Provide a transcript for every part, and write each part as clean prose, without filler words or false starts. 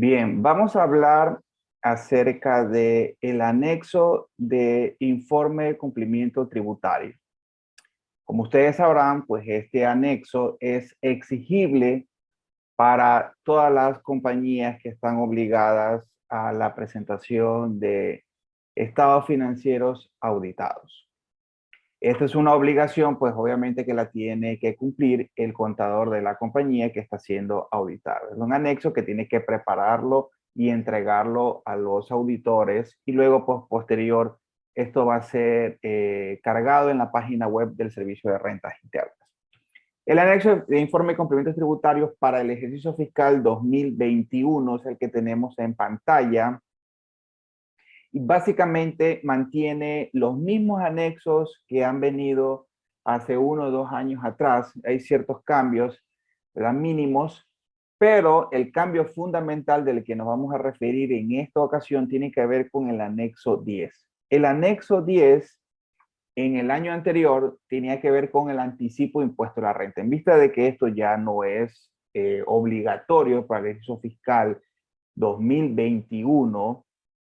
Bien, vamos a hablar acerca de el anexo de informe de cumplimiento tributario. Como ustedes sabrán, pues este anexo es exigible para todas las compañías que están obligadas a la presentación de estados financieros auditados. Esta es una obligación, pues obviamente que la tiene que cumplir el contador de la compañía que está siendo auditada. Es un anexo que tiene que prepararlo y entregarlo a los auditores y luego, pues posterior, esto va a ser cargado en la página web del Servicio de Rentas Internas. El anexo de informe de complementos tributarios para el ejercicio fiscal 2021 es el que tenemos en pantalla. Y básicamente mantiene los mismos anexos que han venido hace 1 o 2 años atrás. Hay ciertos cambios, ¿verdad? Mínimos, pero el cambio fundamental del que nos vamos a referir en esta ocasión tiene que ver con el anexo 10. El anexo 10 en el año anterior tenía que ver con el anticipo de impuesto a la renta. En vista de que esto ya no es obligatorio para el ejercicio fiscal 2021,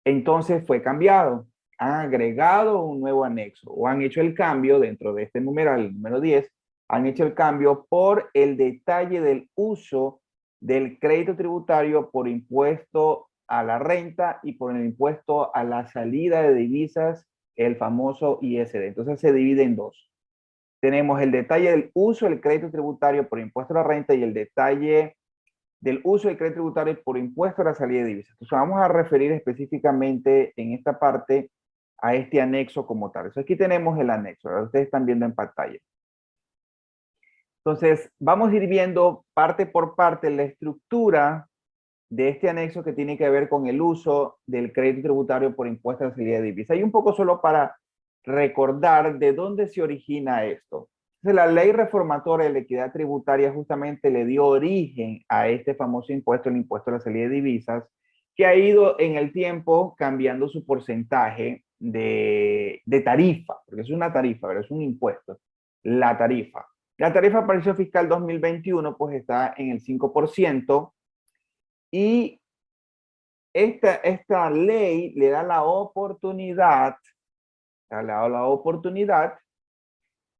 entonces fue cambiado. Han agregado un nuevo anexo o han hecho el cambio dentro de este numeral, el número 10, han hecho el cambio por el detalle del uso del crédito tributario por impuesto a la renta y por el impuesto a la salida de divisas, el famoso ISD. Entonces se divide en dos. Tenemos el detalle del uso del crédito tributario por impuesto a la renta y el detalle del uso del crédito tributario por impuesto a la salida de divisas. Entonces vamos a referir específicamente en esta parte a este anexo como tal. Entonces aquí tenemos el anexo, ¿verdad? Ustedes están viendo en pantalla. Entonces vamos a ir viendo parte por parte la estructura de este anexo que tiene que ver con el uso del crédito tributario por impuesto a la salida de divisas. Y un poco solo para recordar de dónde se origina esto. Entonces, la ley reformatoria de la equidad tributaria justamente le dio origen a este famoso impuesto, el impuesto a la salida de divisas, que ha ido en el tiempo cambiando su porcentaje de tarifa, porque es una tarifa, pero es un impuesto, la tarifa. La tarifa para el ejercicio fiscal 2021 pues está en el 5%, y esta ley le da la oportunidad,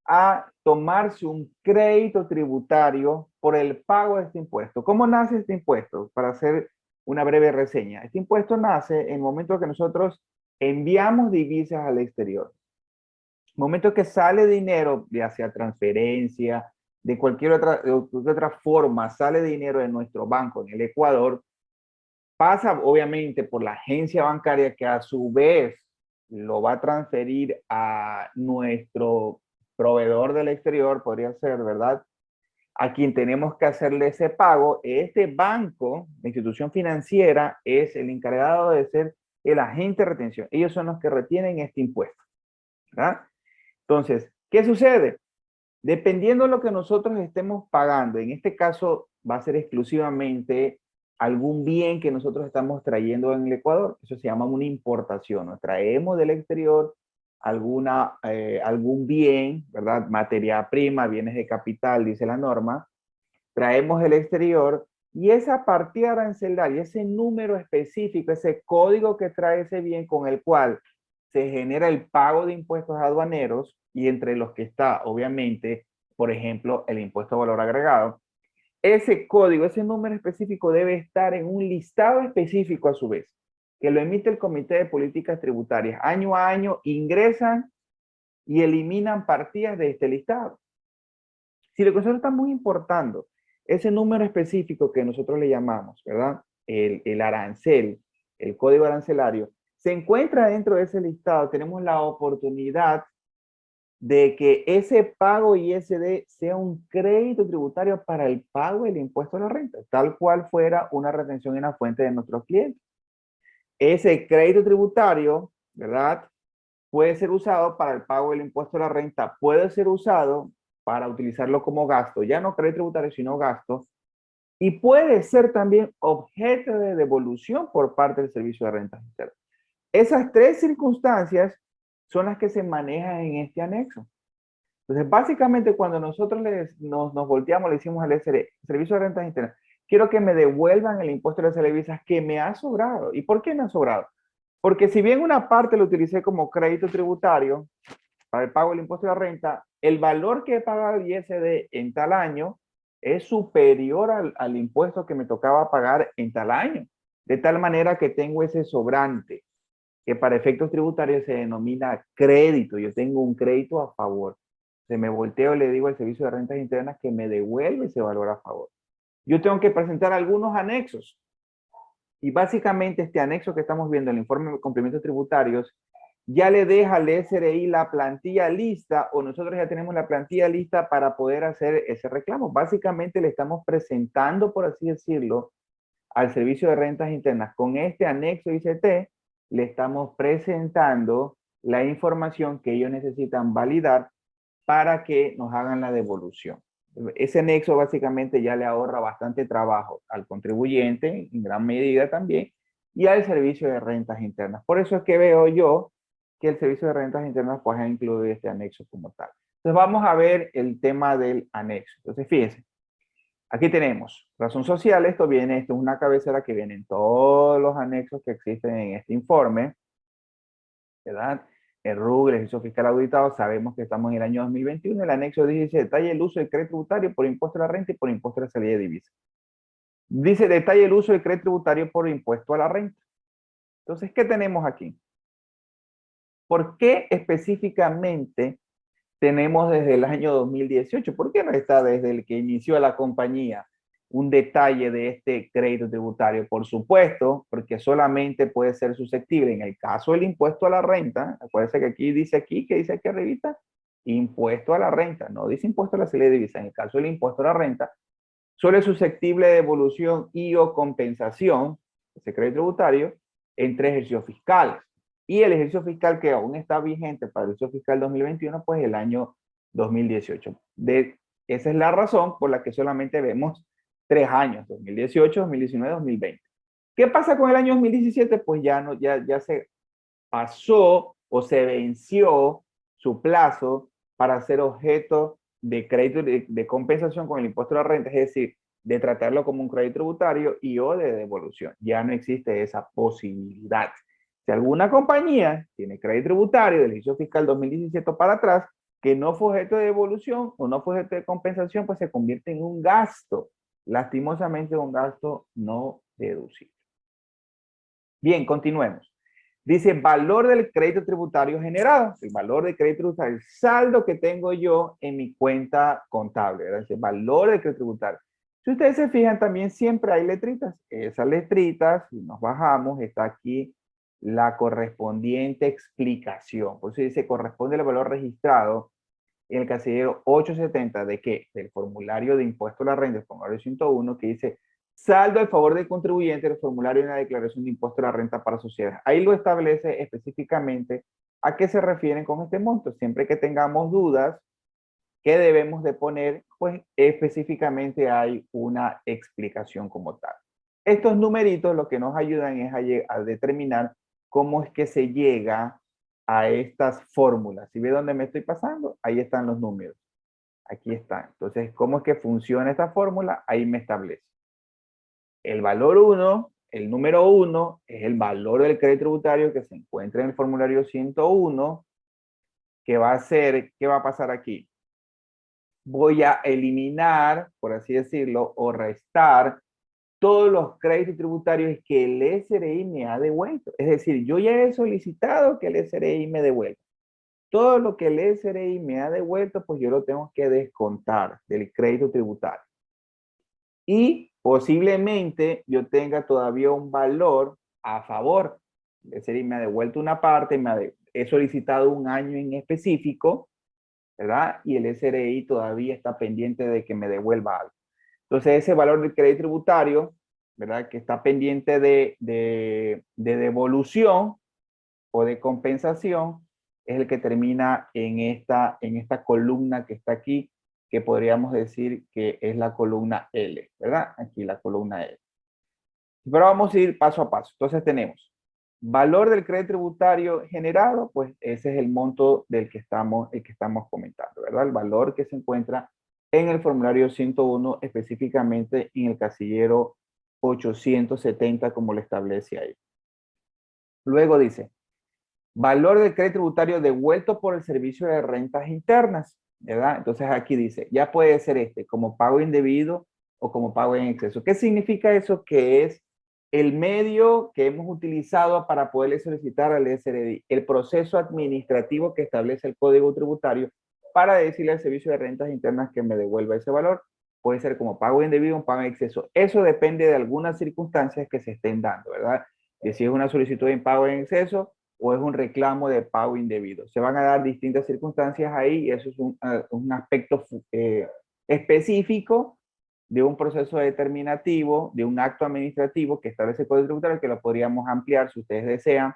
a tomarse un crédito tributario por el pago de este impuesto. ¿Cómo nace este impuesto? Para hacer una breve reseña. Este impuesto nace en el momento que nosotros enviamos divisas al exterior. En el momento que sale dinero, ya sea transferencia, de cualquier otra forma, sale dinero de nuestro banco en el Ecuador, pasa obviamente por la agencia bancaria que a su vez lo va a transferir a nuestro proveedor del exterior, podría ser, ¿verdad? A quien tenemos que hacerle ese pago. Este banco, la institución financiera, es el encargado de ser el agente de retención. Ellos son los que retienen este impuesto, ¿verdad? Entonces, ¿qué sucede? Dependiendo de lo que nosotros estemos pagando, en este caso va a ser exclusivamente algún bien que nosotros estamos trayendo en el Ecuador. Eso se llama una importación. Nos traemos del exterior algún bien, ¿verdad? Materia prima, bienes de capital, dice la norma. Traemos del exterior y esa partida arancelaria, ese número específico, ese código que trae ese bien con el cual se genera el pago de impuestos aduaneros, y entre los que está, obviamente, por ejemplo, el impuesto a valor agregado. Ese código, ese número específico debe estar en un listado específico a su vez, que lo emite el Comité de Políticas Tributarias. Año a año ingresan y eliminan partidas de este listado. Si lo que nosotros estamos importando, ese número específico que nosotros le llamamos, ¿verdad? El arancel, el código arancelario, se encuentra dentro de ese listado, tenemos la oportunidad de que ese pago ISD sea un crédito tributario para el pago del impuesto a la renta, tal cual fuera una retención en la fuente de nuestros clientes. Ese crédito tributario, ¿verdad? Puede ser usado para el pago del impuesto a la renta, puede ser usado para utilizarlo como gasto, ya no crédito tributario, sino gasto, y puede ser también objeto de devolución por parte del Servicio de Rentas Internas. Esas tres circunstancias son las que se manejan en este anexo. Entonces, básicamente, cuando nosotros nos volteamos, le decimos al Servicio de Rentas Internas, quiero que me devuelvan el impuesto de las divisas que me ha sobrado. ¿Y por qué me ha sobrado? Porque si bien una parte lo utilicé como crédito tributario para el pago del impuesto de la renta, el valor que he pagado el ISD en tal año es superior al impuesto que me tocaba pagar en tal año. De tal manera que tengo ese sobrante, que para efectos tributarios se denomina crédito. Yo tengo un crédito a favor. Se me volteo y le digo al Servicio de Rentas Internas que me devuelve ese valor a favor. Yo tengo que presentar algunos anexos. Y básicamente este anexo que estamos viendo, el informe de complementos tributarios, ya le deja al SRI la plantilla lista o nosotros ya tenemos la plantilla lista para poder hacer ese reclamo. Básicamente le estamos presentando, por así decirlo, al Servicio de Rentas Internas con este anexo ICT, le estamos presentando la información que ellos necesitan validar para que nos hagan la devolución. Ese nexo básicamente ya le ahorra bastante trabajo al contribuyente, en gran medida también, y al Servicio de Rentas Internas. Por eso es que veo yo que el Servicio de Rentas Internas pues ha incluido este anexo como tal. Entonces vamos a ver el tema del anexo. Entonces fíjense, aquí tenemos razón social, esto es una cabecera que viene en todos los anexos que existen en este informe, ¿verdad? El RUG, el ejercicio fiscal auditado, sabemos que estamos en el año 2021, el anexo dice detalle el uso del crédito tributario por impuesto a la renta y por impuesto a la salida de divisas. Dice detalle el uso del crédito tributario por impuesto a la renta. Entonces, ¿qué tenemos aquí? ¿Por qué específicamente tenemos desde el año 2018? ¿Por qué no está desde el que inició la compañía un detalle de este crédito tributario? Por supuesto, porque solamente puede ser susceptible en el caso del impuesto a la renta. Acuérdense que aquí, que dice aquí arribita, impuesto a la renta, no dice impuesto a la salida de divisa. En el caso del impuesto a la renta, solo es susceptible de devolución y o compensación, ese crédito tributario, en 3 ejercicios fiscales. Y el ejercicio fiscal que aún está vigente para el ejercicio fiscal 2021, pues el año 2018. Esa es la razón por la que solamente vemos 3 años, 2018, 2019, 2020. ¿Qué pasa con el año 2017? Pues ya, no, ya se pasó o se venció su plazo para ser objeto de crédito de compensación con el impuesto a la renta, es decir, de tratarlo como un crédito tributario y o de devolución. Ya no existe esa posibilidad. Si alguna compañía tiene crédito tributario del ejercicio fiscal 2017 para atrás, que no fue objeto de devolución o no fue objeto de compensación, pues se convierte en un gasto, lastimosamente un gasto no deducible. Bien, continuemos. Dice valor del crédito tributario generado, el valor del crédito tributario, el saldo que tengo yo en mi cuenta contable, ¿verdad? Dice valor del crédito tributario. Si ustedes se fijan, también siempre hay letritas. Esas letritas, si nos bajamos, está aquí la correspondiente explicación. Por eso dice corresponde al valor registrado en el casillero 870 de qué? Del formulario de impuesto a la renta, el formulario 101, que dice saldo al favor del contribuyente del formulario de una declaración de impuesto a la renta para sociedades. Ahí lo establece específicamente a qué se refieren con este monto. Siempre que tengamos dudas, ¿qué debemos de poner? Pues específicamente hay una explicación como tal. Estos numeritos lo que nos ayudan es a determinar cómo es que se llega a estas fórmulas. Si ve dónde me estoy pasando, ahí están los números. Aquí están. Entonces, ¿cómo es que funciona esta fórmula? Ahí me establece. El valor 1, el número 1, es el valor del crédito tributario que se encuentra en el formulario 101, que va a ser, ¿qué va a pasar aquí? Voy a eliminar, por así decirlo, o restar todos los créditos tributarios que el SRI me ha devuelto. Es decir, yo ya he solicitado que el SRI me devuelva. Todo lo que el SRI me ha devuelto, pues yo lo tengo que descontar del crédito tributario. Y posiblemente yo tenga todavía un valor a favor. El SRI me ha devuelto una parte, he solicitado un año en específico, ¿verdad? Y el SRI todavía está pendiente de que me devuelva algo. Entonces, ese valor del crédito tributario, ¿verdad? Que está pendiente de devolución o de compensación, es el que termina en esta columna que está aquí, que podríamos decir que es la columna L, ¿verdad? Aquí la columna L. Pero vamos a ir paso a paso. Entonces tenemos valor del crédito tributario generado, pues ese es el monto el que estamos comentando, ¿verdad? El valor que se encuentra en el formulario 101, específicamente en el casillero 870, como le establece ahí. Luego dice, valor del crédito tributario devuelto por el servicio de rentas internas, ¿verdad? Entonces aquí dice, ya puede ser como pago indebido o como pago en exceso. ¿Qué significa eso? Que es el medio que hemos utilizado para poderle solicitar al SRI, el proceso administrativo que establece el Código Tributario para decirle al servicio de rentas internas que me devuelva ese valor. Puede ser como pago indebido o pago en exceso. Eso depende de algunas circunstancias que se estén dando, ¿verdad? Que si es una solicitud de pago en exceso, o es un reclamo de pago indebido. Se van a dar distintas circunstancias ahí y eso es un aspecto específico de un proceso determinativo, de un acto administrativo que establece el Código Tributario, que lo podríamos ampliar, si ustedes desean,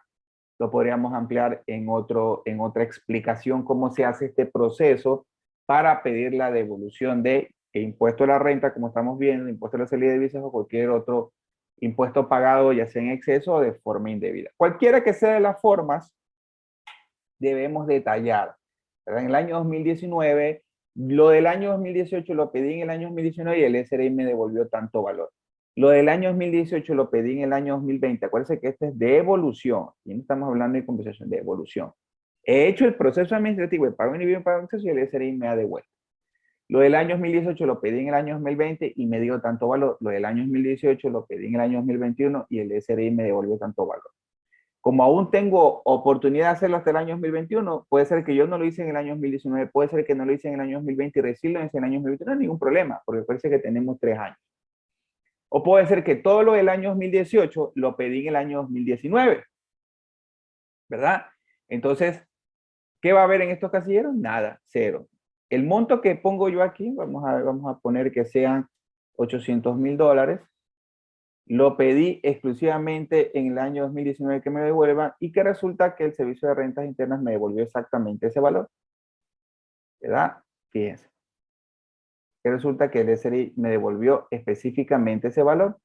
lo podríamos ampliar en otra explicación cómo se hace este proceso para pedir la devolución de impuesto a la renta, como estamos viendo, impuesto a la salida de divisas o cualquier otro impuesto pagado, ya sea en exceso o de forma indebida. Cualquiera que sea de las formas, debemos detallar. ¿Verdad? En el año 2019, lo del año 2018 lo pedí en el año 2019 y el SRI me devolvió tanto valor. Lo del año 2018 lo pedí en el año 2020. Acuérdense que este es de evolución. Y no estamos hablando de compensación, de evolución. He hecho el proceso administrativo de pago indebido y pago en exceso y el SRI me ha devuelto. Lo del año 2018 lo pedí en el año 2020 y me dio tanto valor. Lo del año 2018 lo pedí en el año 2021 y el SRI me devolvió tanto valor. Como aún tengo oportunidad de hacerlo hasta el año 2021, puede ser que yo no lo hice en el año 2019, puede ser que no lo hice en el año 2020 y recién lo hice en el año 2021, no hay ningún problema, porque parece que tenemos 3 años. O puede ser que todo lo del año 2018 lo pedí en el año 2019, ¿verdad? Entonces, ¿qué va a haber en estos casilleros? Nada, cero. El monto que pongo yo aquí, vamos a poner que sean $800,000. Lo pedí exclusivamente en el año 2019 que me devuelvan y que resulta que el Servicio de Rentas Internas me devolvió exactamente ese valor. ¿Verdad? Fíjense. Que resulta que el SRI me devolvió específicamente ese valor.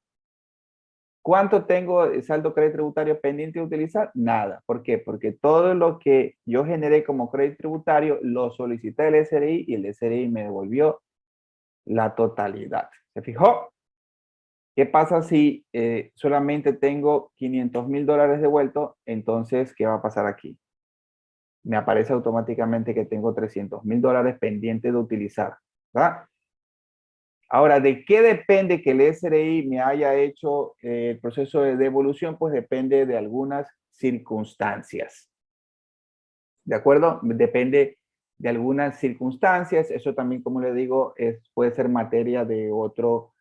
¿Cuánto tengo de saldo crédito tributario pendiente de utilizar? Nada. ¿Por qué? Porque todo lo que yo generé como crédito tributario lo solicité al SRI y el SRI me devolvió la totalidad. ¿Se fijó? ¿Qué pasa si solamente tengo $500,000 devueltos? Entonces, ¿qué va a pasar aquí? Me aparece automáticamente que tengo $300,000 pendientes de utilizar, ¿verdad? Ahora, ¿de qué depende que el SRI me haya hecho el proceso de devolución? Pues depende de algunas circunstancias. ¿De acuerdo? Depende de algunas circunstancias. Eso también, como le digo, puede ser materia de otro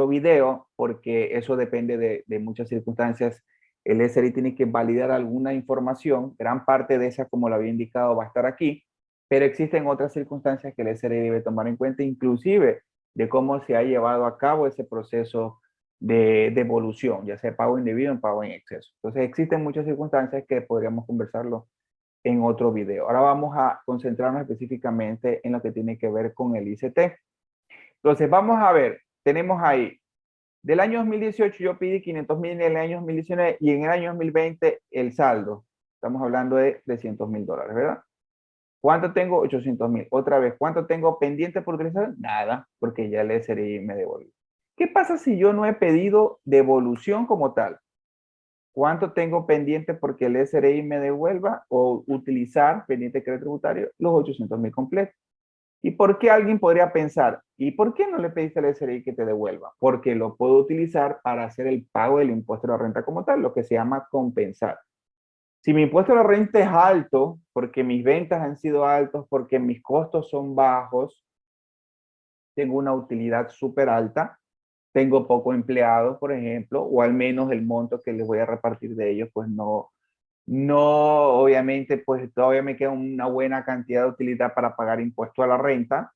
video, porque eso depende de muchas circunstancias. El SRI tiene que validar alguna información. Gran parte de esa, como lo había indicado, va a estar aquí. Pero existen otras circunstancias que el SRI debe tomar en cuenta, inclusive de cómo se ha llevado a cabo ese proceso de devolución, ya sea pago indebido o pago en exceso. Entonces, existen muchas circunstancias que podríamos conversarlo en otro video. Ahora vamos a concentrarnos específicamente en lo que tiene que ver con el ICT. Entonces, vamos a ver, tenemos ahí, del año 2018 yo pedí 500,000 en el año 2019 y en el año 2020 el saldo, estamos hablando de $300,000, ¿verdad? ¿Cuánto tengo? 800,000. Otra vez, ¿cuánto tengo pendiente por utilizar? Nada, porque ya el SRI me devolvió. ¿Qué pasa si yo no he pedido devolución como tal? ¿Cuánto tengo pendiente porque el SRI me devuelva o utilizar pendiente de crédito tributario? Los 800,000 completos. ¿Y por qué alguien podría pensar, ¿y por qué no le pediste al SRI que te devuelva? Porque lo puedo utilizar para hacer el pago del impuesto a la renta como tal, lo que se llama compensar. Si mi impuesto a la renta es alto, porque mis ventas han sido altos, porque mis costos son bajos, tengo una utilidad súper alta, tengo poco empleado, por ejemplo, o al menos el monto que les voy a repartir de ellos, pues no, obviamente, pues todavía me queda una buena cantidad de utilidad para pagar impuesto a la renta.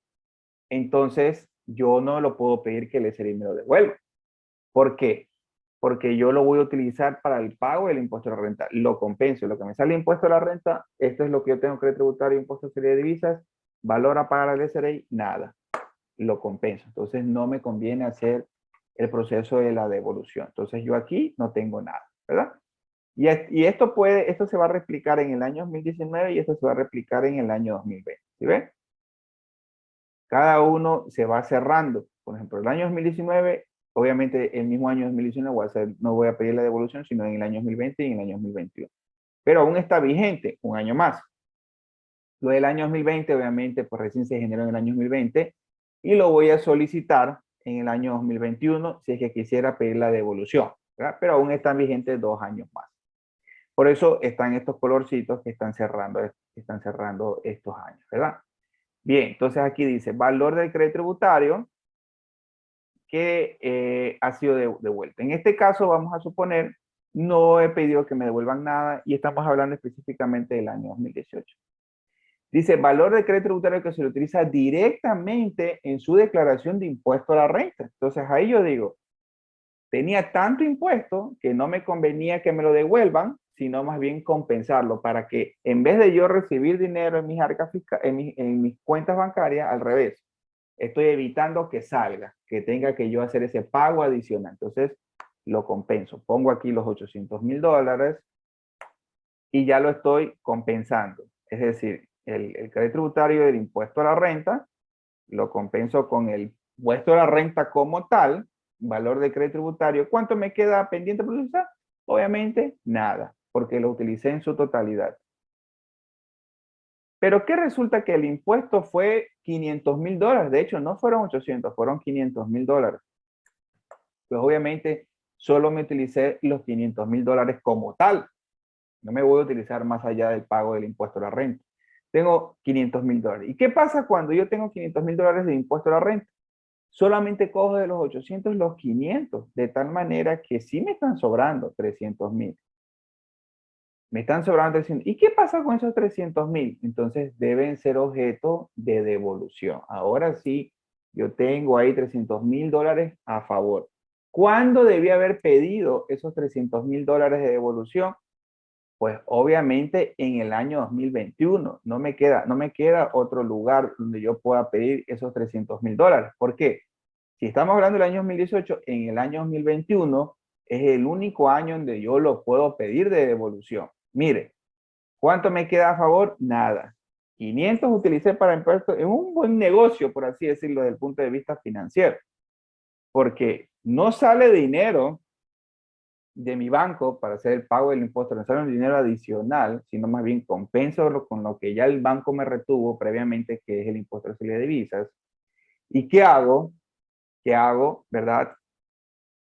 Entonces, yo no lo puedo pedir que el SRI me lo devuelva. ¿Por qué? Porque yo lo voy a utilizar para el pago del impuesto a la renta. Lo compenso. Lo que me sale impuesto a la renta, esto es lo que yo tengo que tributar, impuesto a serie de divisas, valor a pagar al SRI, nada. Lo compenso. Entonces, no me conviene hacer el proceso de la devolución. Entonces, yo aquí no tengo nada, ¿verdad? Y esto se va a replicar en el año 2019 y esto se va a replicar en el año 2020. ¿Sí ven? Cada uno se va cerrando. Por ejemplo, el año 2019, obviamente el mismo año 2019 no voy a pedir la devolución, sino en el año 2020 y en el año 2021. Pero aún está vigente un año más. Lo del año 2020, obviamente, pues recién se generó en el año 2020 y lo voy a solicitar en el año 2021 si es que quisiera pedir la devolución, ¿verdad? Pero aún están vigentes 2 años más. Por eso están estos colorcitos que están cerrando estos años, ¿verdad? Bien, entonces aquí dice valor del crédito tributario que ha sido devuelto. En este caso vamos a suponer no he pedido que me devuelvan nada y estamos hablando específicamente del año 2018. Dice valor del crédito tributario que se lo utiliza directamente en su declaración de impuesto a la renta. Entonces ahí yo digo, tenía tanto impuesto que no me convenía que me lo devuelvan, sino más bien compensarlo para que en vez de yo recibir dinero en mis arcas en mis cuentas bancarias, al revés, estoy evitando que salga, que tenga que yo hacer ese pago adicional. Entonces, lo compenso. Pongo aquí los $800,000 y ya lo estoy compensando. Es decir, el crédito tributario del impuesto a la renta lo compenso con el impuesto a la renta como tal, valor de crédito tributario. ¿Cuánto me queda pendiente por utilizar? Obviamente, nada, porque lo utilicé en su totalidad. Pero ¿qué resulta? Que el impuesto fue $500,000. De hecho, no fueron 800, fueron $500,000. Pues obviamente solo me utilicé los $500,000 como tal. No me voy a utilizar más allá del pago del impuesto a la renta. Tengo $500,000. ¿Y qué pasa cuando yo tengo $500,000 de impuesto a la renta? Solamente cojo de los 800 los 500, de tal manera que sí me están sobrando 300,000. Me están sobrando 300. ¿Y qué pasa con esos 300,000? Entonces deben ser objeto de devolución. Ahora sí, yo tengo ahí $300,000 a favor. ¿Cuándo debí haber pedido esos $300,000 de devolución? Pues obviamente en el año 2021. No me queda otro lugar donde yo pueda pedir esos $300,000. ¿Por qué? Si estamos hablando del año 2018, en el año 2021 es el único año donde yo lo puedo pedir de devolución. Mire, ¿cuánto me queda a favor? Nada. 500 utilicé para impuestos en un buen negocio, por así decirlo, desde el punto de vista financiero, porque no sale dinero de mi banco para hacer el pago del impuesto, no sale un dinero adicional, sino más bien compenso con lo que ya el banco me retuvo previamente, que es el impuesto de salida de divisas. ¿Y qué hago? ¿Qué hago? ¿Verdad?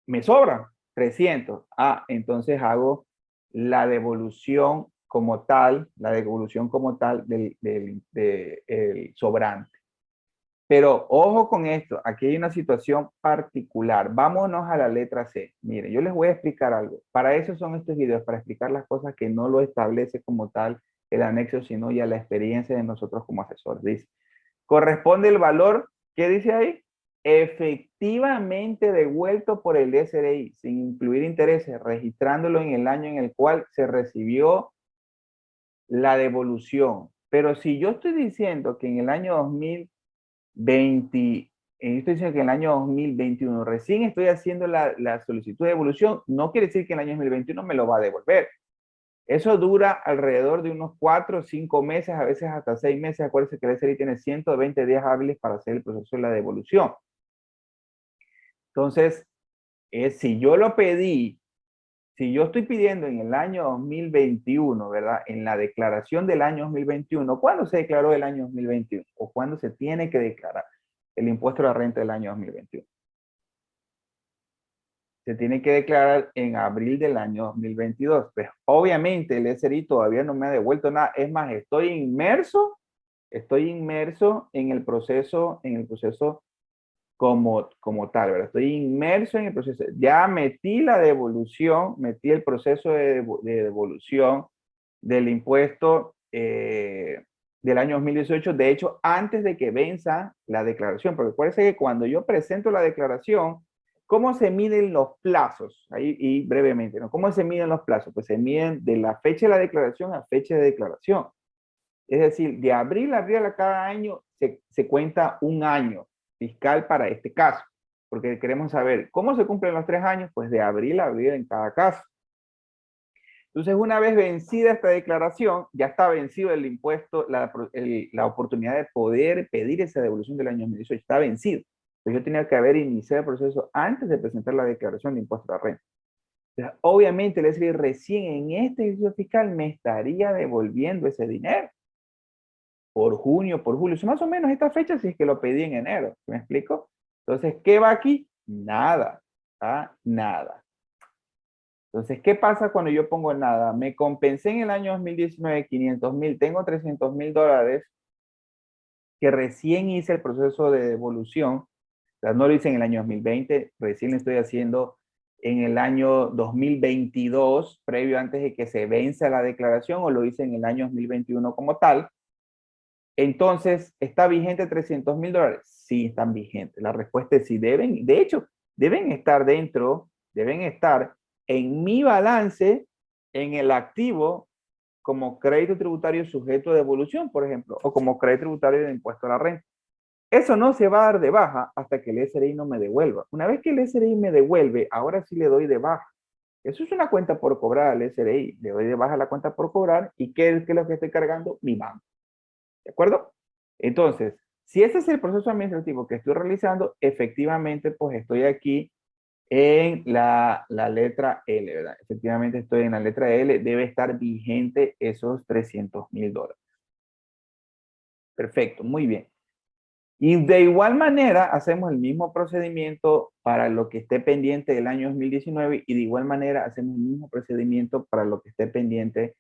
Me sobra 300. Entonces hago la devolución como tal, del sobrante. Pero ojo con esto, aquí hay una situación particular. Vámonos a la letra C. Mire, yo les voy a explicar algo. Para eso son estos videos, para explicar las cosas que no lo establece como tal el anexo, sino ya la experiencia de nosotros como asesores. Dice, corresponde el valor, ¿qué dice ahí? Efectivamente devuelto por el SRI, sin incluir intereses, registrándolo en el año en el cual se recibió la devolución. Pero si yo estoy diciendo que en el año 2020, estoy diciendo que en el año 2021 recién estoy haciendo la solicitud de devolución, no quiere decir que en el año 2021 me lo va a devolver. Eso dura alrededor de unos 4 o 5 meses, a veces hasta 6 meses. Acuérdense que el SRI tiene 120 días hábiles para hacer el proceso de la devolución. Entonces, si yo lo pedí, si yo estoy pidiendo en el año 2021, ¿verdad? En la declaración del año 2021, ¿cuándo se declaró el año 2021? ¿O cuándo se tiene que declarar el impuesto a la renta del año 2021? Se tiene que declarar en abril del año 2022. Pues obviamente el SRI todavía no me ha devuelto nada. Es más, estoy inmerso en el proceso como tal, ¿verdad? Estoy inmerso en el proceso. Ya metí la devolución, metí el proceso de devolución del impuesto del año 2018, de hecho, antes de que venza la declaración, porque acuérdense que cuando yo presento la declaración, ¿cómo se miden los plazos? Ahí, y brevemente, ¿no? ¿Cómo se miden los plazos? Pues se miden de la fecha de la declaración a fecha de declaración. Es decir, de abril a abril a cada año se cuenta un año fiscal para este caso, porque queremos saber cómo se cumplen los 3 años, pues de abril a abril en cada caso. Entonces, una vez vencida esta declaración, ya está vencido el impuesto, la oportunidad de poder pedir esa devolución del año 2018, está vencido. Entonces, yo tenía que haber iniciado el proceso antes de presentar la declaración de impuesto a la renta. Entonces, obviamente, el SRI recién en este ejercicio fiscal me estaría devolviendo ese dinero por junio, por julio. Son más o menos esta fecha si es que lo pedí en enero. ¿Me explico? Entonces, ¿qué va aquí? Nada. ¿Ah? Nada. Entonces, ¿qué pasa cuando yo pongo nada? Me compensé en el año 2019 500,000, tengo 300,000 dólares que recién hice el proceso de devolución. O sea, no lo hice en el año 2020, recién lo estoy haciendo en el año 2022, previo antes de que se venza la declaración, o lo hice en el año 2021 como tal. Entonces, ¿está vigente 300,000 dólares? Sí, están vigentes. La respuesta es sí, deben, de hecho, deben estar dentro, deben estar en mi balance, en el activo, como crédito tributario sujeto de devolución, por ejemplo, o como crédito tributario de impuesto a la renta. Eso no se va a dar de baja hasta que el SRI no me devuelva. Una vez que el SRI me devuelve, ahora sí le doy de baja. Eso es una cuenta por cobrar al SRI. Le doy de baja la cuenta por cobrar. ¿Y qué es lo que estoy cargando? Mi banco. ¿De acuerdo? Entonces, si ese es el proceso administrativo que estoy realizando, efectivamente, pues estoy aquí en la letra L, ¿verdad? Efectivamente estoy en la letra L, debe estar vigente esos 300,000 dólares. Perfecto, muy bien. Y de igual manera hacemos el mismo procedimiento para lo que esté pendiente del año 2019 y de igual manera hacemos el mismo procedimiento para lo que esté pendiente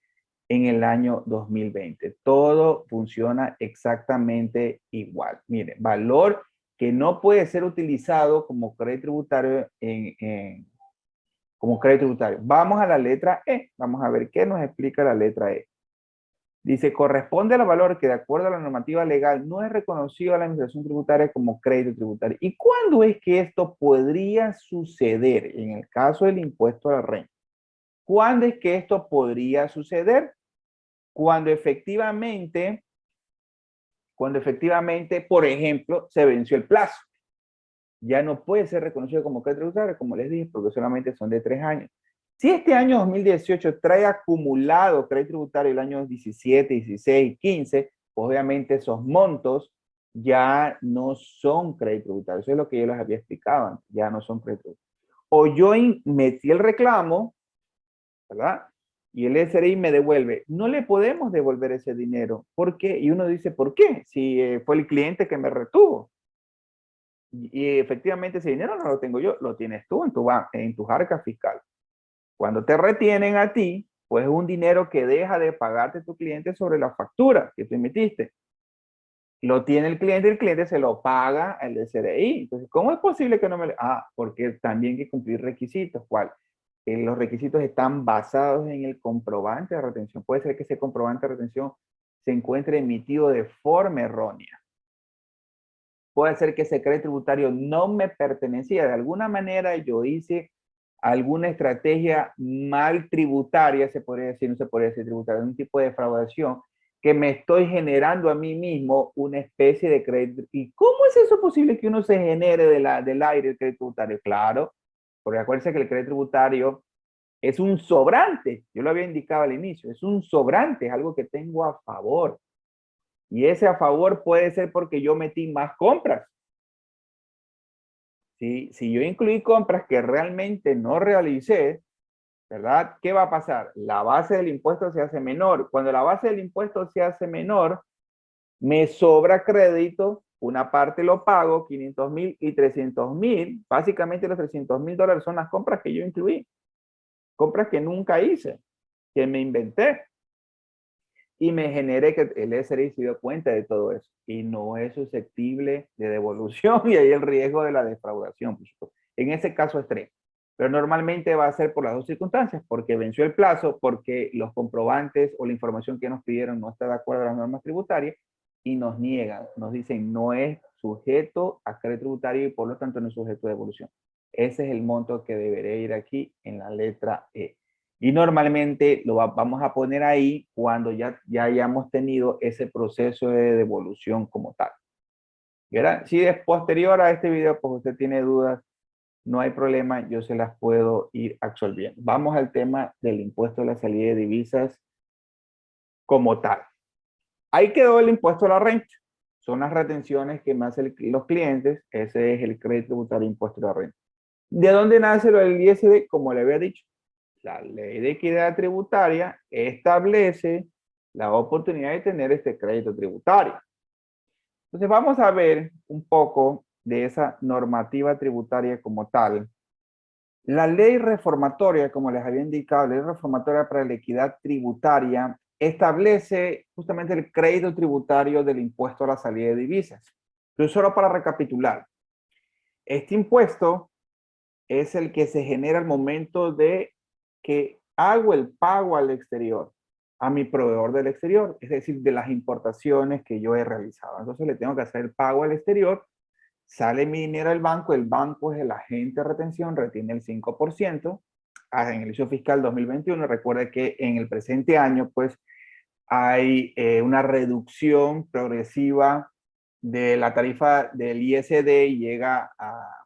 en el año 2020. Todo funciona exactamente igual. Miren, valor que no puede ser utilizado como crédito tributario como crédito tributario. Vamos a la letra E. Vamos a ver qué nos explica la letra E. Dice, corresponde al valor que de acuerdo a la normativa legal no es reconocido a la administración tributaria como crédito tributario. ¿Y cuándo es que esto podría suceder en el caso del impuesto a la renta? ¿Cuándo es que esto podría suceder? Cuando efectivamente, por ejemplo, se venció el plazo. Ya no puede ser reconocido como crédito tributario, como les dije, porque solamente son de 3 años. Si este año 2018 trae acumulado crédito tributario el año 17, 16, 15, pues obviamente esos montos ya no son crédito tributario. Eso es lo que yo les había explicado antes, ya no son crédito tributario. O yo metí el reclamo, ¿verdad? Y el SRI me devuelve. No le podemos devolver ese dinero. ¿Por qué? Y uno dice, ¿por qué? Si fue el cliente que me retuvo. Y efectivamente ese dinero no lo tengo yo, lo tienes tú en tu arca fiscal. Cuando te retienen a ti, pues es un dinero que deja de pagarte tu cliente sobre la factura que tú emitiste. Lo tiene el cliente se lo paga al SRI. Entonces, ¿cómo es posible que no me... Ah, porque también hay que cumplir requisitos. ¿Cuál? Los requisitos están basados en el comprobante de retención. Puede ser que ese comprobante de retención se encuentre emitido de forma errónea. Puede ser que ese crédito tributario no me pertenecía. De alguna manera yo hice alguna estrategia mal tributaria, se podría decir, no se podría decir tributaria, un tipo de defraudación que me estoy generando a mí mismo una especie de crédito. ¿Y cómo es eso posible que uno se genere del aire el crédito tributario? Claro, porque acuérdense que el crédito tributario es un sobrante. Yo lo había indicado al inicio, es un sobrante, es algo que tengo a favor. Y ese a favor puede ser porque yo metí más compras. Si yo incluí compras que realmente no realicé, ¿verdad? ¿Qué va a pasar? La base del impuesto se hace menor. Cuando la base del impuesto se hace menor, me sobra crédito, una parte lo pago, 500,000 y 300,000. Básicamente los 300,000 dólares son las compras que yo incluí. Compras que nunca hice, que me inventé. Y me generé que el SRI se dio cuenta de todo eso y no es susceptible de devolución y ahí el riesgo de la defraudación. En ese caso extremo. Pero normalmente va a ser por las dos circunstancias, porque venció el plazo, porque los comprobantes o la información que nos pidieron no está de acuerdo a las normas tributarias y nos niegan, nos dicen no es sujeto a crédito tributario y por lo tanto no es sujeto de devolución. Ese es el monto que debería ir aquí en la letra E. Y normalmente vamos a poner ahí cuando ya hayamos tenido ese proceso de devolución como tal. ¿Verdad? Si es posterior a este video, pues usted tiene dudas, no hay problema, yo se las puedo ir absolviendo. Vamos al tema del impuesto a la salida de divisas como tal. Ahí quedó el impuesto a la renta. Son las retenciones que me hacen los clientes. Ese es el crédito tributario impuesto a la renta. ¿De dónde nace lo del ISD? Como le había dicho, la ley de equidad tributaria establece la oportunidad de tener este crédito tributario. Entonces vamos a ver un poco de esa normativa tributaria como tal. La ley reformatoria, como les había indicado, la ley reformatoria para la equidad tributaria establece justamente el crédito tributario del impuesto a la salida de divisas. Pero solo para recapitular, este impuesto es el que se genera al momento de que hago el pago al exterior, a mi proveedor del exterior, es decir, de las importaciones que yo he realizado. Entonces le tengo que hacer el pago al exterior, sale mi dinero al banco, el banco es el agente de retención, retiene el 5%. En el inicio fiscal 2021, recuerde que en el presente año, pues, hay una reducción progresiva de la tarifa del ISD y llega a,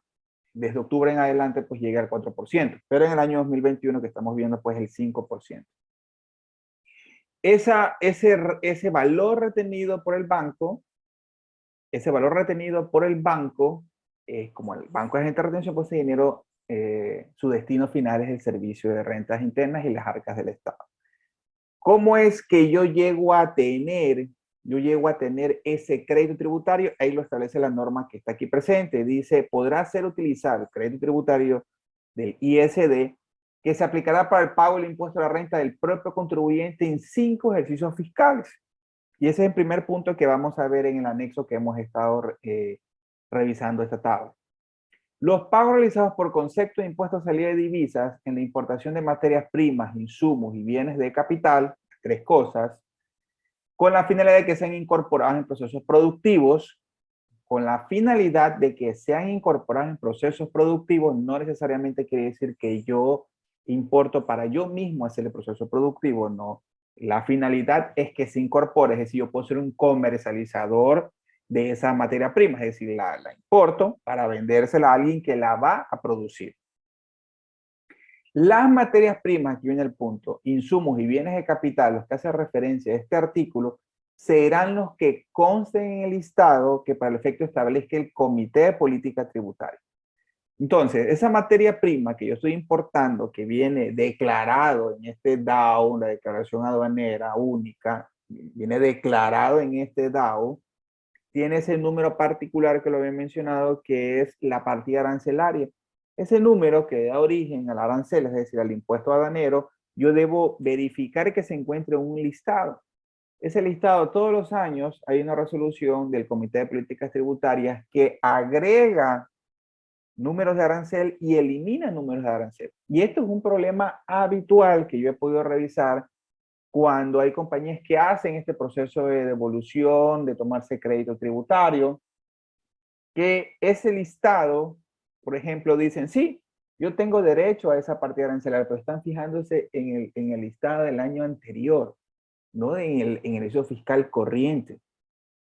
desde octubre en adelante, pues llega al 4%, pero en el año 2021 que estamos viendo, pues el 5%. Ese valor retenido por el banco, como el banco es agente de retención, pues ese dinero, su destino final es el servicio de rentas internas y las arcas del Estado. ¿Cómo es que yo llego a tener ese crédito tributario? Ahí lo establece la norma que está aquí presente. Dice, podrá ser utilizado el crédito tributario del ISD que se aplicará para el pago del impuesto a la renta del propio contribuyente en 5 ejercicios fiscales. Y ese es el primer punto que vamos a ver en el anexo que hemos estado revisando esta tabla. Los pagos realizados por concepto de impuesto a salida de divisas en la importación de materias primas, insumos y bienes de capital, tres cosas, con la finalidad de que sean incorporados en procesos productivos, con la finalidad de que sean incorporados en procesos productivos, no necesariamente quiere decir que yo importo para yo mismo hacer el proceso productivo, no. La finalidad es que se incorpore, es decir, yo puedo ser un comercializador de esa materia prima, es decir, la importo para vendérsela a alguien que la va a producir. Las materias primas, aquí viene el punto, insumos y bienes de capital, los que hace referencia a este artículo, serán los que consten en el listado que para el efecto establezca el Comité de Política Tributaria. Entonces, esa materia prima que yo estoy importando, que viene declarado en este DAO, la Declaración Aduanera Única, viene declarado en este DAO, tiene ese número particular que lo había mencionado, que es la partida arancelaria. Ese número que da origen al arancel, es decir, al impuesto aduanero, yo debo verificar que se encuentre un listado. Ese listado, todos los años hay una resolución del Comité de Políticas Tributarias que agrega números de arancel y elimina números de arancel. Y esto es un problema habitual que yo he podido revisar cuando hay compañías que hacen este proceso de devolución, de tomarse crédito tributario, que ese listado, por ejemplo, dicen, sí, yo tengo derecho a esa partida arancelaria, pero están fijándose en el listado del año anterior, no en el ejercicio fiscal corriente.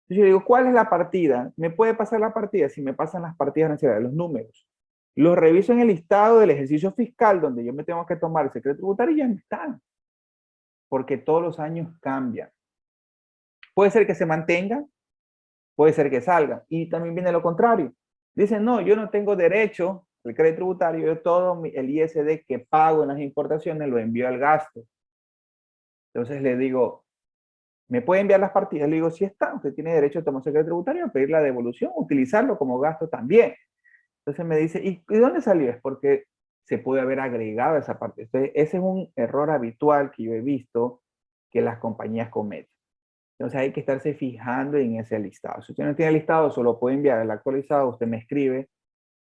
Entonces yo digo, ¿cuál es la partida? ¿Me puede pasar la partida? Si me pasan las partidas arancelarias, los números. Los reviso en el listado del ejercicio fiscal donde yo me tengo que tomar el secreto tributario y ya no están. Porque todos los años cambian. Puede ser que se mantenga, puede ser que salga. Y también viene lo contrario. Dicen, no, yo no tengo derecho al crédito tributario, yo todo el ISD que pago en las importaciones lo envío al gasto. Entonces le digo, ¿me puede enviar las partidas? Le digo, sí está, usted tiene derecho a tomar secreto tributario, a pedir la devolución, utilizarlo como gasto también. Entonces me dice, ¿y dónde salió? Es porque se puede haber agregado esa parte. Entonces, ese es un error habitual que yo he visto que las compañías cometen. Entonces hay que estarse fijando en ese listado. Si usted no tiene listado, solo puede enviar el actualizado, usted me escribe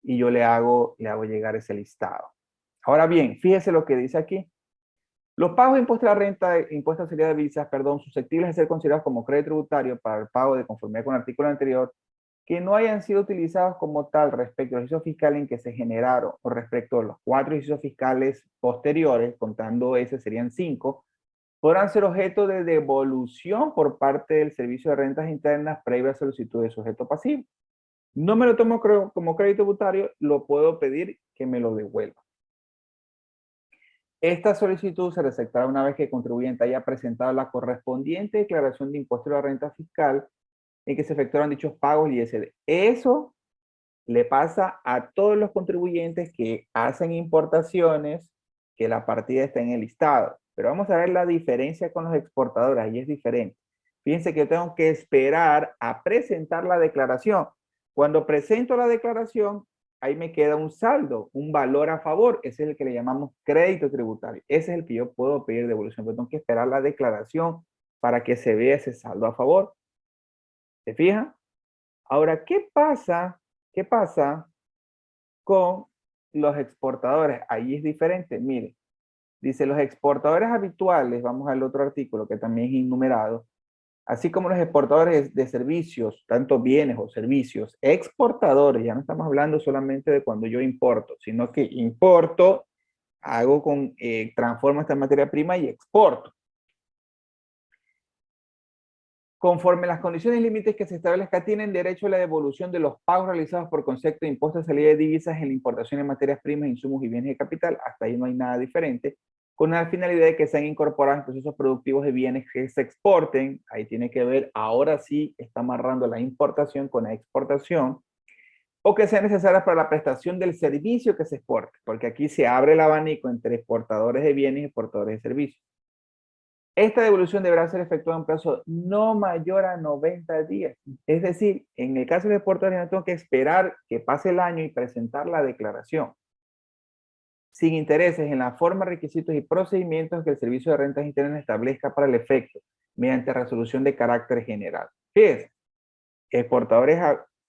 y yo le hago llegar ese listado. Ahora bien, fíjese lo que dice aquí. Los pagos de impuesto a la renta, impuesto a salida de divisas, susceptibles de ser considerados como crédito tributario para el pago de conformidad con el artículo anterior, que no hayan sido utilizados como tal respecto al ejercicio fiscal en que se generaron o respecto a los 4 ejercicios fiscales posteriores, contando ese serían 5, podrán ser objeto de devolución por parte del Servicio de Rentas Internas previa solicitud de sujeto pasivo. No me lo tomo como crédito tributario, lo puedo pedir que me lo devuelva. Esta solicitud se receptará una vez que el contribuyente haya presentado la correspondiente declaración de impuesto a la renta fiscal en que se efectuaron dichos pagos y ISD. Eso le pasa a todos los contribuyentes que hacen importaciones, que la partida está en el listado. Pero vamos a ver la diferencia con los exportadores, ahí es diferente. Fíjense que yo tengo que esperar a presentar la declaración. Cuando presento la declaración, ahí me queda un saldo, un valor a favor. Ese es el que le llamamos crédito tributario. Ese es el que yo puedo pedir devolución, pero tengo que esperar la declaración para que se vea ese saldo a favor. ¿Se fijan? Ahora, ¿qué pasa? ¿Qué pasa con los exportadores? Ahí es diferente. Mire, dice los exportadores habituales, vamos al otro artículo que también es enumerado, así como los exportadores de servicios, tanto bienes o servicios, exportadores, ya no estamos hablando solamente de cuando yo importo, sino que importo, transformo esta materia prima y exporto. Conforme las condiciones y límites que se establezcan, tienen derecho a la devolución de los pagos realizados por concepto de impuestos de salida de divisas en la importación de materias primas, insumos y bienes de capital. Hasta ahí no hay nada diferente. Con la finalidad de que sean incorporados en procesos productivos de bienes que se exporten. Ahí tiene que ver, ahora sí está amarrando la importación con la exportación. O que sean necesarias para la prestación del servicio que se exporte. Porque aquí se abre el abanico entre exportadores de bienes y exportadores de servicios. Esta devolución deberá ser efectuada en un plazo no mayor a 90 días. Es decir, en el caso de exportadores, no tengo que esperar que pase el año y presentar la declaración. Sin intereses en la forma, requisitos y procedimientos que el Servicio de Rentas Internas establezca para el efecto, mediante resolución de carácter general. Fíjense, exportadores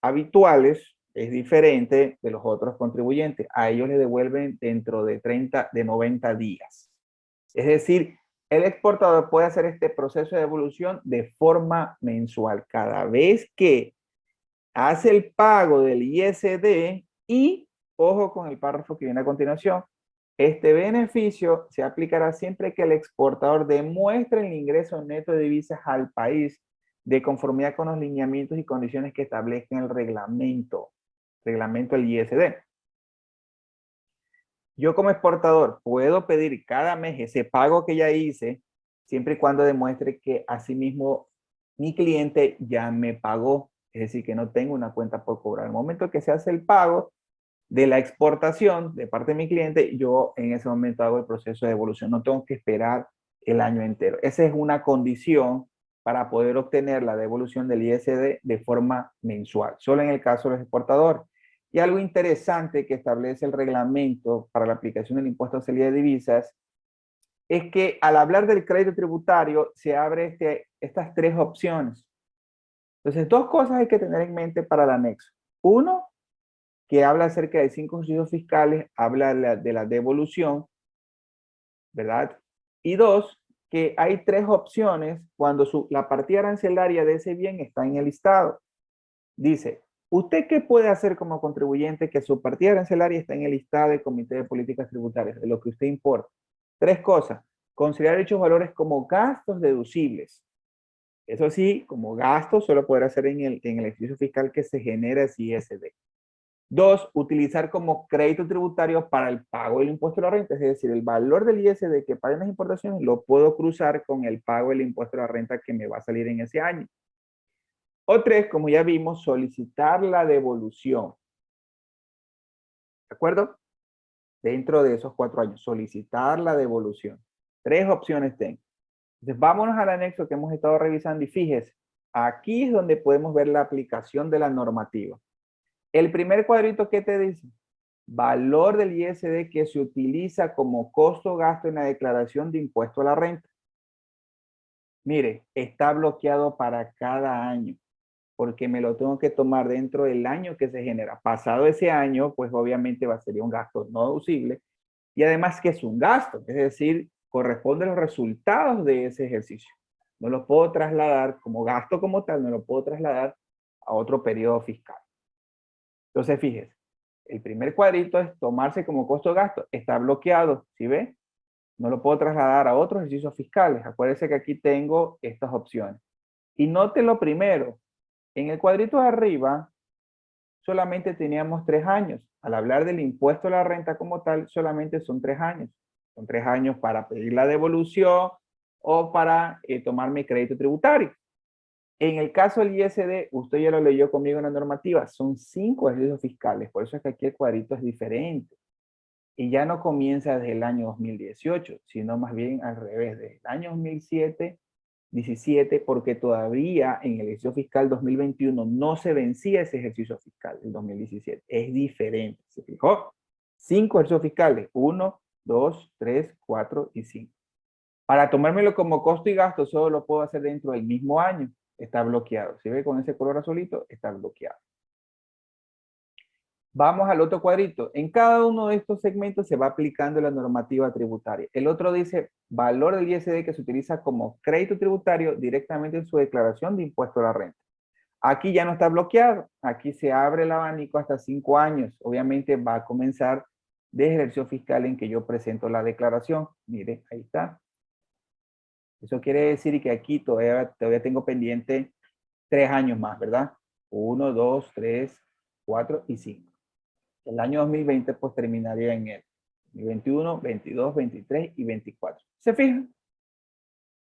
habituales es diferente de los otros contribuyentes. A ellos les devuelven dentro de 90 días. Es decir, el exportador puede hacer este proceso de devolución de forma mensual. Cada vez que hace el pago del ISD y, ojo con el párrafo que viene a continuación, este beneficio se aplicará siempre que el exportador demuestre el ingreso neto de divisas al país de conformidad con los lineamientos y condiciones que establezca el reglamento del ISD. Yo como exportador puedo pedir cada mes ese pago que ya hice, siempre y cuando demuestre que asimismo mi cliente ya me pagó, es decir, que no tengo una cuenta por cobrar. Al momento que se hace el pago de la exportación de parte de mi cliente, yo en ese momento hago el proceso de devolución, no tengo que esperar el año entero. Esa es una condición para poder obtener la devolución del ISD de forma mensual, solo en el caso de los exportadores. Y algo interesante que establece el reglamento para la aplicación del impuesto a salida de divisas es que al hablar del crédito tributario se abre estas tres opciones. Entonces, dos cosas hay que tener en mente para el anexo. Uno, que habla acerca de 5 ejercicios fiscales, habla de la devolución, ¿verdad? Y dos, que hay tres opciones cuando la partida arancelaria de ese bien está en el listado. Dice, ¿usted qué puede hacer como contribuyente que su partida arancelaria está en el listado del Comité de Políticas Tributarias, de lo que usted importa? Tres cosas. Considerar dichos valores como gastos deducibles. Eso sí, como gastos solo podrá hacer en el ejercicio fiscal que se genera ese ISD. Dos, utilizar como crédito tributario para el pago del impuesto a la renta, es decir, el valor del ISD que paguen las importaciones lo puedo cruzar con el pago del impuesto a la renta que me va a salir en ese año. O tres, como ya vimos, solicitar la devolución. ¿De acuerdo? Dentro de esos 4 años, solicitar la devolución. Tres opciones tengo. Entonces, vámonos al anexo que hemos estado revisando y fíjese, aquí es donde podemos ver la aplicación de la normativa. El primer cuadrito, ¿qué te dice? Valor del ISD que se utiliza como costo o gasto en la declaración de impuesto a la renta. Mire, está bloqueado para cada año, porque me lo tengo que tomar dentro del año que se genera. Pasado ese año, pues obviamente va a ser un gasto no deducible, y además que es un gasto, es decir, corresponde a los resultados de ese ejercicio. No lo puedo trasladar como gasto como tal, no lo puedo trasladar a otro periodo fiscal. Entonces, fíjese, el primer cuadrito es tomarse como costo de gasto. Está bloqueado, ¿sí ve? No lo puedo trasladar a otros ejercicios fiscales. Acuérdense que aquí tengo estas opciones. Y note lo primero. En el cuadrito de arriba solamente teníamos 3 años. Al hablar del impuesto a la renta como tal, solamente son 3 años. Son 3 años para pedir la devolución o para tomar mi crédito tributario. En el caso del ISD, usted ya lo leyó conmigo en la normativa, son 5 ejercicios fiscales, por eso es que aquí el cuadrito es diferente. Y ya no comienza desde el año 2018, sino más bien al revés, desde el año 2017, porque todavía en el ejercicio fiscal 2021 no se vencía ese ejercicio fiscal, el 2017. Es diferente, ¿se fijó? 5 ejercicios fiscales, 1, 2, 3, 4 y 5. Para tomármelo como costo y gasto, solo lo puedo hacer dentro del mismo año. Está bloqueado. Si ve con ese color azulito, está bloqueado. Vamos al otro cuadrito. En cada uno de estos segmentos se va aplicando la normativa tributaria. El otro dice valor del ISD que se utiliza como crédito tributario directamente en su declaración de impuesto a la renta. Aquí ya no está bloqueado. Aquí se abre el abanico hasta 5 años. Obviamente va a comenzar desde el ejercicio fiscal en que yo presento la declaración. Mire, ahí está. Eso quiere decir que aquí todavía tengo pendiente 3 años más, ¿verdad? 1, 2, 3, 4 y 5. El año 2020 pues terminaría en el 2021, 22, 23 y 24. ¿Se fijan?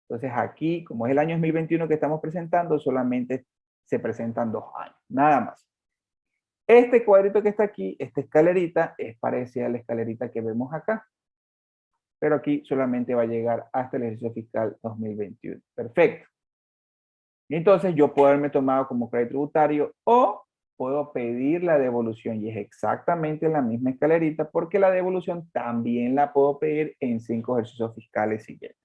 Entonces aquí, como es el año 2021 que estamos presentando, solamente se presentan 2 años, nada más. Este cuadrito que está aquí, esta escalerita, es parecida a la escalerita que vemos acá. Pero aquí solamente va a llegar hasta el ejercicio fiscal 2021. Perfecto. Y entonces yo puedo haberme tomado como crédito tributario o puedo pedir la devolución y es exactamente la misma escalerita porque la devolución también la puedo pedir en 5 ejercicios fiscales siguientes.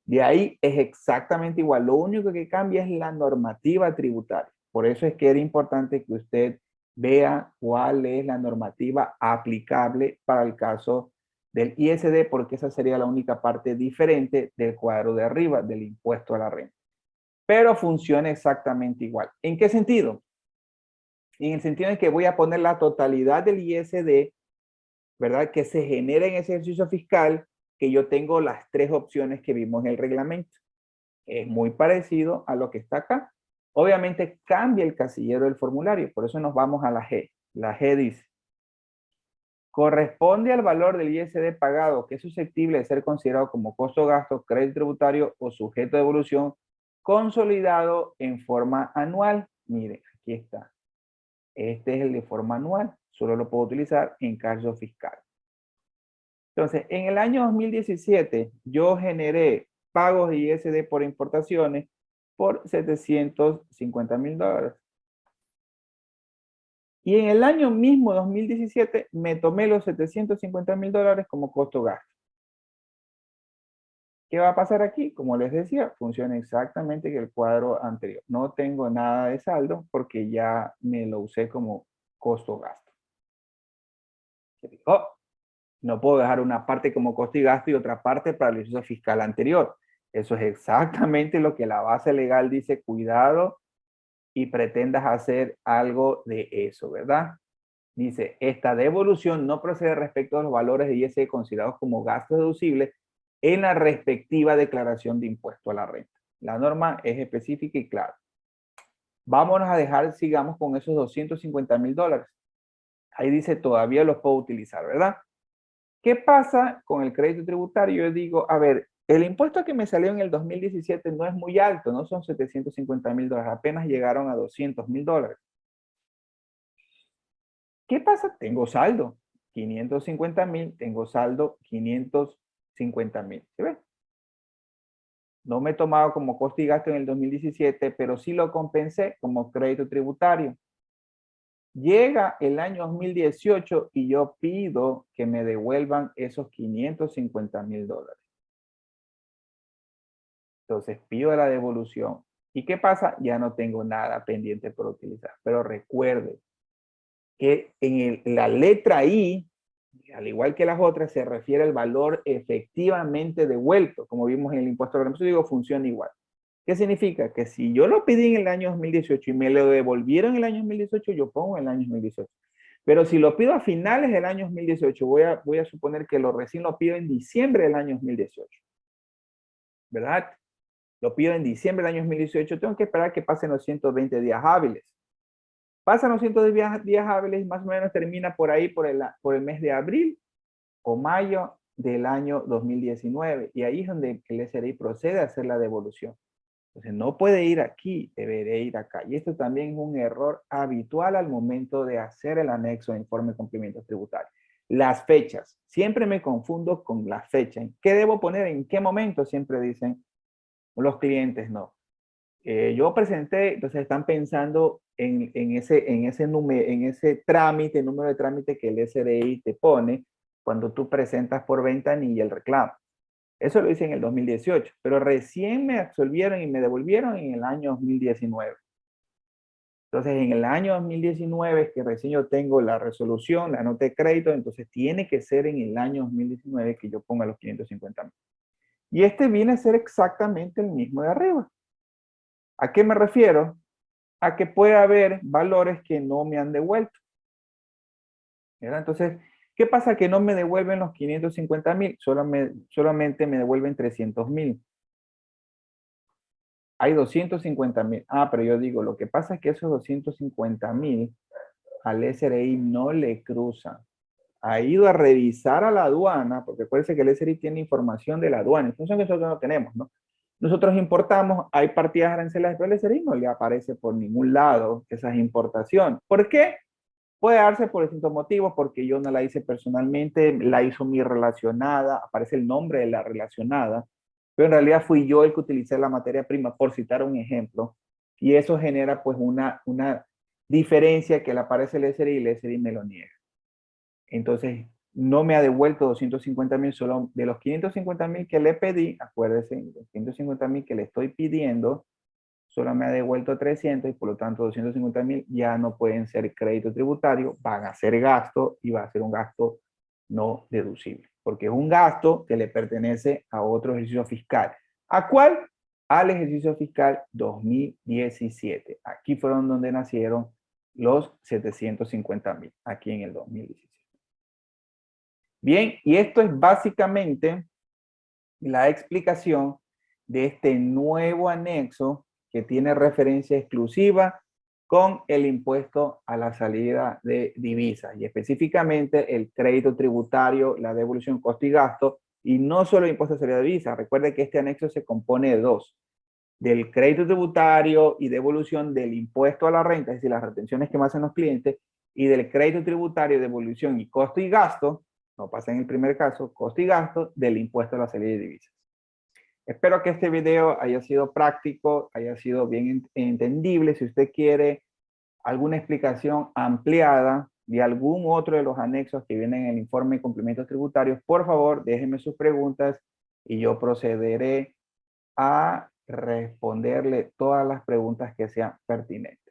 De ahí es exactamente igual. Lo único que cambia es la normativa tributaria. Por eso es que era importante que usted vea cuál es la normativa aplicable para el caso del ISD porque esa sería la única parte diferente del cuadro de arriba del impuesto a la renta. Pero funciona exactamente igual. ¿En qué sentido? En el sentido de que voy a poner la totalidad del ISD, ¿verdad? Que se genera en ese ejercicio fiscal, que yo tengo las 3 opciones que vimos en el reglamento. Es muy parecido a lo que está acá. Obviamente cambia el casillero del formulario, por eso nos vamos a la G. La G dice, corresponde al valor del ISD pagado que es susceptible de ser considerado como costo gasto, crédito tributario o sujeto de devolución consolidado en forma anual. Mire, aquí está. Este es el de forma anual. Solo lo puedo utilizar en caso fiscal. Entonces, en el año 2017, yo generé pagos de ISD por importaciones por $750,000. Y en el año mismo, 2017, me tomé los $750,000 como costo gasto. ¿Qué va a pasar aquí? Como les decía, funciona exactamente que el cuadro anterior. No tengo nada de saldo porque ya me lo usé como costo gasto. ¿Se fijó? No puedo dejar una parte como costo y gasto y otra parte para el ejercicio fiscal anterior. Eso es exactamente lo que la base legal dice, cuidado y pretendas hacer algo de eso, ¿verdad? Dice, esta devolución no procede respecto a los valores de ISD considerados como gastos deducibles en la respectiva declaración de impuesto a la renta. La norma es específica y clara. Vámonos a dejar, sigamos con esos $250,000. Ahí dice, todavía los puedo utilizar, ¿verdad? ¿Qué pasa con el crédito tributario? Yo digo, a ver, el impuesto que me salió en el 2017 no es muy alto, no son $750,000, apenas llegaron a $200,000. ¿Qué pasa? Tengo saldo, 550,000, tengo saldo, 550,000. ¿Sí ves? No me he tomado como costo y gasto en el 2017, pero sí lo compensé como crédito tributario. Llega el año 2018 y yo pido que me devuelvan esos $550,000. Entonces pido la devolución. ¿Y qué pasa? Ya no tengo nada pendiente por utilizar. Pero recuerde que en la letra I, al igual que las otras, se refiere al valor efectivamente devuelto, como vimos en el impuesto. Por ejemplo, digo, funciona igual. ¿Qué significa? Que si yo lo pedí en el año 2018 y me lo devolvieron en el año 2018, yo pongo en el año 2018. Pero si lo pido a finales del año 2018, voy a suponer que lo recién lo pido en diciembre del año 2018. ¿Verdad? Lo pido en diciembre del año 2018, tengo que esperar que pasen los 120 días hábiles. Pasan los 110 días hábiles y más o menos termina por ahí, por el mes de abril o mayo del año 2019. Y ahí es donde el SRI procede a hacer la devolución. Entonces, no puede ir aquí, deberé ir acá. Y esto también es un error habitual al momento de hacer el anexo de informe de cumplimientos tributarios. Las fechas. Siempre me confundo con las fechas. ¿Qué debo poner? ¿En qué momento? Siempre dicen los clientes, no. Yo presenté, entonces están pensando en ese trámite, número de trámite que el SRI te pone cuando tú presentas por ventanilla el reclamo. Eso lo hice en el 2018, pero recién me absolvieron y me devolvieron en el año 2019. Entonces, en el año 2019 es que recién yo tengo la resolución, la nota de crédito, entonces tiene que ser en el año 2019 que yo ponga los 550,000. Y este viene a ser exactamente el mismo de arriba. ¿A qué me refiero? A que puede haber valores que no me han devuelto. ¿Verdad? Entonces, ¿qué pasa? Que no me devuelven los 550,000, solamente me devuelven 300,000. Hay 250,000. Ah, pero yo digo, lo que pasa es que esos 250,000 al SRI no le cruzan. Ha ido a revisar a la aduana, porque acuérdense que el SRI tiene información de la aduana, información que nosotros no tenemos, ¿no? Nosotros importamos, hay partidas arancelarias, pero el SRI no le aparece por ningún lado esas importaciones. ¿Por qué? Puede darse por distintos motivos, porque yo no la hice personalmente, la hizo mi relacionada, aparece el nombre de la relacionada, pero en realidad fui yo el que utilicé la materia prima, por citar un ejemplo, y eso genera pues una diferencia que le aparece el SRI y el SRI me lo niega. Entonces, no me ha devuelto 250,000, solo de los 550,000 que le pedí, acuérdense, los 550,000 que le estoy pidiendo, solo me ha devuelto 300 y por lo tanto 250,000 ya no pueden ser crédito tributario, van a ser gasto y va a ser un gasto no deducible, porque es un gasto que le pertenece a otro ejercicio fiscal. ¿A cuál? Al ejercicio fiscal 2017. Aquí fueron donde nacieron los 750,000, aquí en el 2017. Bien, y esto es básicamente la explicación de este nuevo anexo que tiene referencia exclusiva con el impuesto a la salida de divisas y específicamente el crédito tributario, la devolución costo y gasto y no solo el impuesto a salida de divisas. Recuerde que este anexo se compone de dos, del crédito tributario y devolución del impuesto a la renta, es decir, las retenciones que me hacen los clientes, y del crédito tributario, devolución y costo y gasto, no pasa en el primer caso, costo y gasto del impuesto a la salida de divisas. Espero que este video haya sido práctico, haya sido bien entendible. Si usted quiere alguna explicación ampliada de algún otro de los anexos que vienen en el informe de complementos tributarios, por favor, déjenme sus preguntas y yo procederé a responderle todas las preguntas que sean pertinentes.